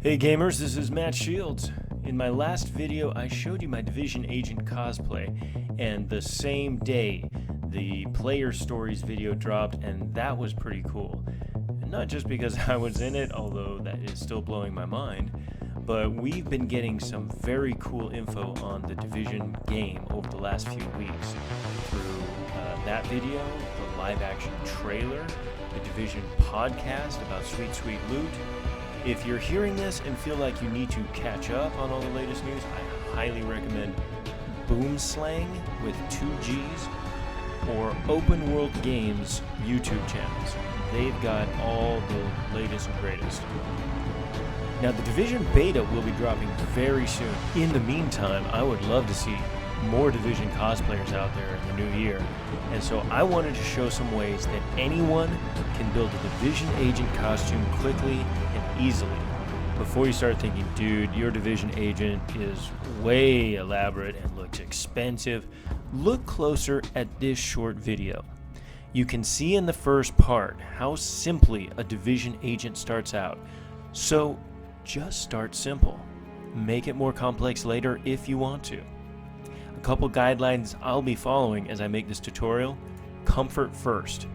Hey gamers, this is Matt Shields. In my last video, I showed you my Division Agent cosplay, and the same day, the Player Stories video dropped, and that was pretty cool. And not just because I was in it, although that is still blowing my mind, but we've been getting some very cool info on the Division game over the last few weeks through that video, the live-action trailer, the Division podcast about Sweet Sweet Loot. If you're hearing this and feel like you need to catch up on all the latest news, I highly recommend Boomslang with 2 G's or Open World Games YouTube channels. They've got all the latest and greatest. Now, the Division beta will be dropping very soon. In the meantime, I would love to see more Division cosplayers out there in the new year. And so I wanted to show some ways that anyone can build a Division Agent costume quickly and easily. Before you start thinking, dude, your Division Agent is way elaborate and looks expensive, look closer at this short video. You can see in the first part how simply a Division Agent starts out. So just start simple. Make it more complex later if you want to. A couple guidelines I'll be following as I make this tutorial. Comfort first.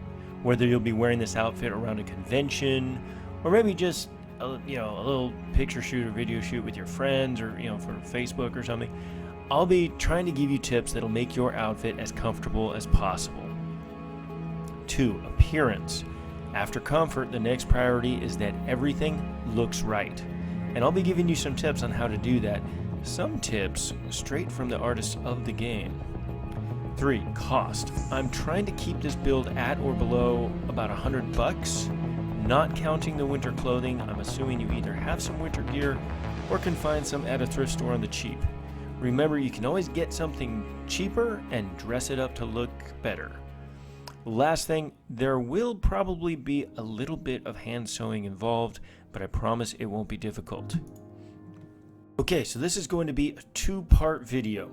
Whether you'll be wearing this outfit around a convention, or maybe just a little picture shoot or video shoot with your friends, or for Facebook or something, I'll be trying to give you tips that'll make your outfit as comfortable as possible. 2. Appearance. After comfort, the next priority is that everything looks right. And I'll be giving you some tips on how to do that. Some tips straight from the artists of the game. 3. Cost. I'm trying to keep this build at or below about $100, not counting the winter clothing. I'm assuming you either have some winter gear or can find some at a thrift store on the cheap. Remember, you can always get something cheaper and dress it up to look better. Last thing, there will probably be a little bit of hand sewing involved, but I promise it won't be difficult. Okay, so this is going to be a 2-part video.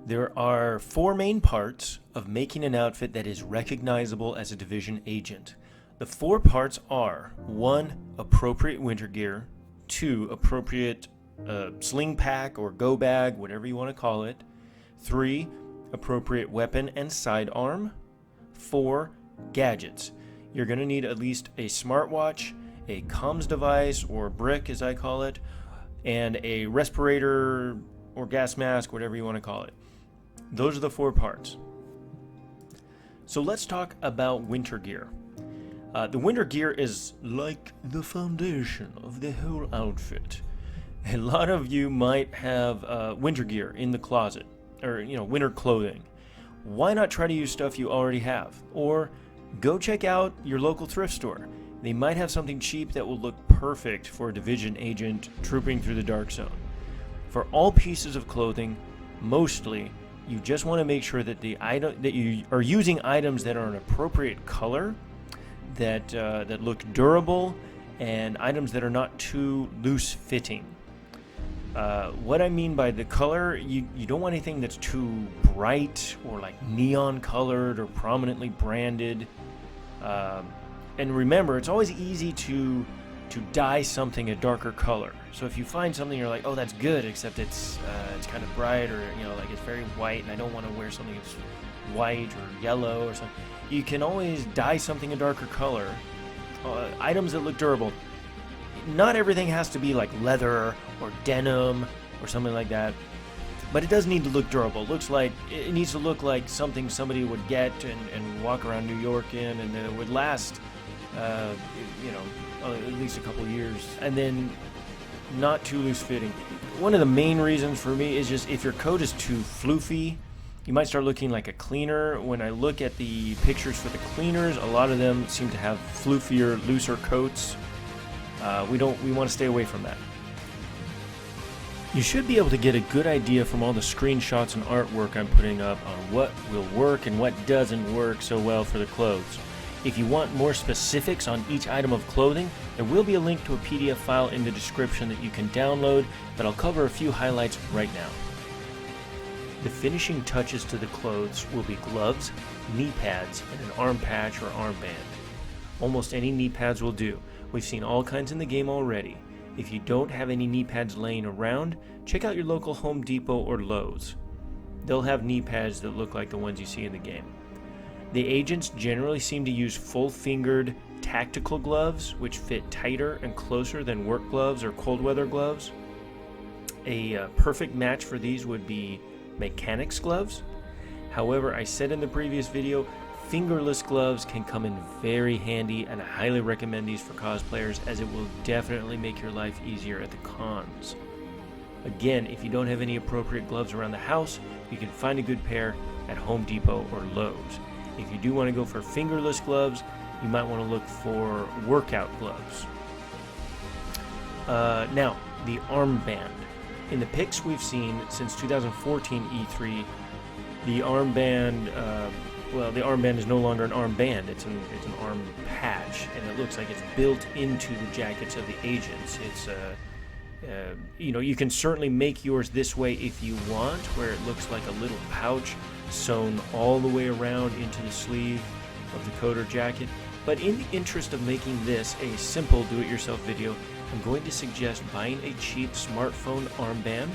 There are 4 main parts of making an outfit that is recognizable as a Division Agent. The 4 parts are: 1. Appropriate winter gear. 2. Appropriate sling pack or go bag, whatever you want to call it. 3. Appropriate weapon and sidearm. 4. Gadgets. You're going to need at least a smartwatch, a comms device, or brick as I call it, and a respirator or gas mask, whatever you want to call it. Those are the 4 parts. So let's talk about winter gear. The winter gear is like the foundation of the whole outfit. A lot of you might have winter gear in the closet, or winter clothing. Why not try to use stuff you already have? Or go check out your local thrift store. They might have something cheap that will look perfect for a Division Agent trooping through the Dark Zone. For all pieces of clothing, mostly, you just want to make sure that that you are using items that are an appropriate color, that look durable, and items that are not too loose-fitting. What I mean by the color, you don't want anything that's too bright or like neon colored or prominently branded. And remember, it's always easy to dye something a darker color. So if you find something you're like, oh, that's good, except it's kind of bright, or like it's very white, and I don't want to wear something that's white or yellow or something, you can always dye something a darker color. Items that look durable. Not everything has to be like leather or denim or something like that, but it does need to look durable. It needs to look like something somebody would get and walk around New York in, and it would last at least a couple years, and then not too loose fitting. One of the main reasons for me is just if your coat is too floofy, you might start looking like a cleaner. When I look at the pictures for the cleaners, a lot of them seem to have floofier, looser coats. We want to stay away from that. You should be able to get a good idea from all the screenshots and artwork I'm putting up on what will work and what doesn't work so well for the clothes. If you want more specifics on each item of clothing, there will be a link to a PDF file in the description that you can download, but I'll cover a few highlights right now. The finishing touches to the clothes will be gloves, knee pads, and an arm patch or armband. Almost any knee pads will do. We've seen all kinds in the game already. If you don't have any knee pads laying around, check out your local Home Depot or Lowe's. They'll have knee pads that look like the ones you see in the game. The agents generally seem to use full-fingered tactical gloves, which fit tighter and closer than work gloves or cold weather gloves. A perfect match for these would be mechanics gloves. However, I said in the previous video, fingerless gloves can come in very handy, and I highly recommend these for cosplayers as it will definitely make your life easier at the cons. Again, if you don't have any appropriate gloves around the house, you can find a good pair at Home Depot or Lowe's. If you do want to go for fingerless gloves, you might want to look for workout gloves. Now, the armband. In the pics we've seen since 2014 E3, the armband, the armband is no longer an armband, it's an arm patch, and it looks like it's built into the jackets of the agents. It's you can certainly make yours this way if you want, where it looks like a little pouch sewn all the way around into the sleeve of the coat or jacket. But in the interest of making this a simple do-it-yourself video, I'm going to suggest buying a cheap smartphone armband,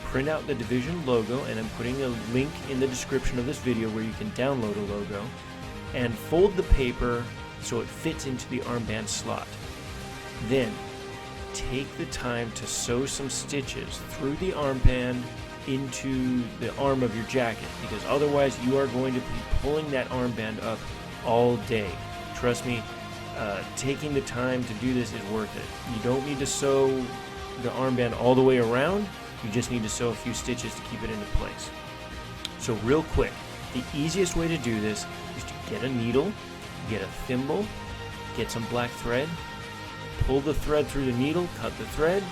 print out the Division logo, and I'm putting a link in the description of this video where you can download a logo, and fold the paper so it fits into the armband slot. Then take the time to sew some stitches through the armband into the arm of your jacket, because otherwise you are going to be pulling that armband up all day. Trust me, taking the time to do this is worth it. You don't need to sew the armband all the way around, you just need to sew a few stitches to keep it into place. So real quick, the easiest way to do this is to get a needle, get a thimble, get some black thread, pull the thread through the needle, cut the thread,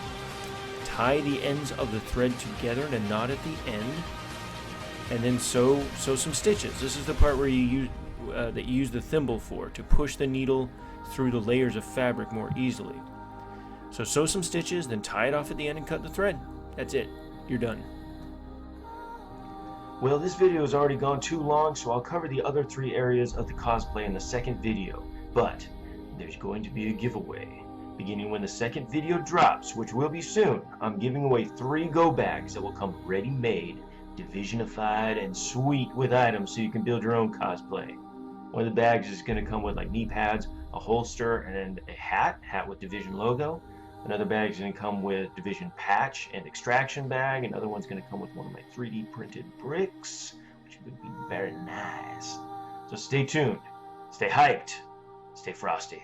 tie the ends of the thread together in a knot at the end, and then sew some stitches. This is the part where you use the thimble for, to push the needle through the layers of fabric more easily. So sew some stitches, then tie it off at the end and cut the thread. That's it. You're done. Well, this video has already gone too long, so I'll cover the other 3 areas of the cosplay in the second video. But there's going to be a giveaway. Beginning when the second video drops, which will be soon, I'm giving away 3 go bags that will come ready-made, divisionified, and sweet with items so you can build your own cosplay. One of the bags is going to come with like knee pads, a holster, and a hat with Division logo. Another bag is going to come with Division patch and extraction bag. Another one's going to come with one of my 3D printed bricks, which would be very nice. So stay tuned, stay hyped, stay frosty.